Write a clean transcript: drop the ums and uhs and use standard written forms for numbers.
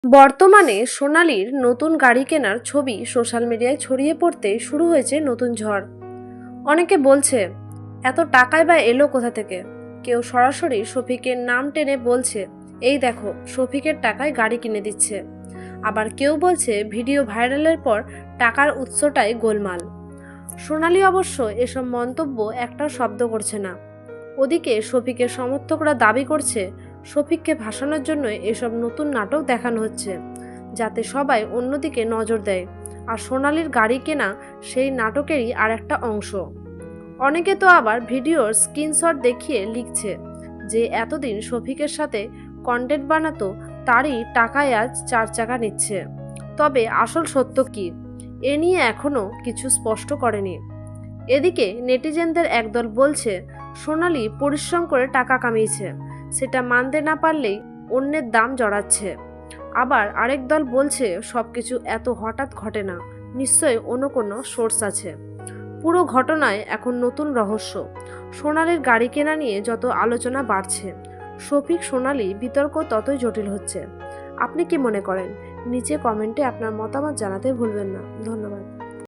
বর্তমানে সোনালীর নতুন গাড়ি কেনার ছবি সোশ্যাল মিডিয়ায় ছড়িয়ে পড়তে শুরু হয়েছে নতুন ঝড়। অনেকে বলছে, এত টাকাই বা এলো কোথা থেকে। কেউ সরাসরি শফিকের নাম টেনে বলছে, এই দেখো শফিকের টাকায় গাড়ি কিনে দিচ্ছে। আবার কেউ বলছে ভিডিও ভাইরালের পর টাকার উৎসটাই গোলমাল। সোনালী অবশ্য এসব মন্তব্য একটা শব্দ করছে না। ওদিকে শফিকের সমর্থকরা দাবি করছে শফিককে ভাসানোর জন্য এসব নতুন নাটক দেখানো হচ্ছে, যাতে সবাই অন্যদিকে নজর দেয়। আর সোনালীর গাড়ি কেনা সেই নাটকেরই আর একটা অংশ। অনেকে তো আবার ভিডিওর স্ক্রিনশট দেখিয়ে লিখছে যে এতদিন শফিকের সাথে কন্টেন্ট বানাতো, তারই টাকায় আজ 4 চাকা নিচ্ছে। তবে আসল সত্য কি, এ নিয়ে এখনো কিছু স্পষ্ট করেনি। এদিকে নেটিজেনদের একদল বলছে সোনালী পরিশ্রম করে টাকা কামিয়েছে, সেটা মানতে না পারলেই অন্যের দাম জড়াচ্ছে। আবার আরেক দল বলছে সবকিছু এত হঠাৎ ঘটে না, নিশ্চয়ই অন্য কোনো সোর্স আছে। পুরো ঘটনায় এখন নতুন রহস্য। সোনালীর গাড়ি কেনা নিয়ে যত আলোচনা বাড়ছে, শফিক সোনালী বিতর্ক ততই জটিল হচ্ছে। আপনি কি মনে করেন? নিচে কমেন্টে আপনার মতামত জানাতে ভুলবেন না। ধন্যবাদ।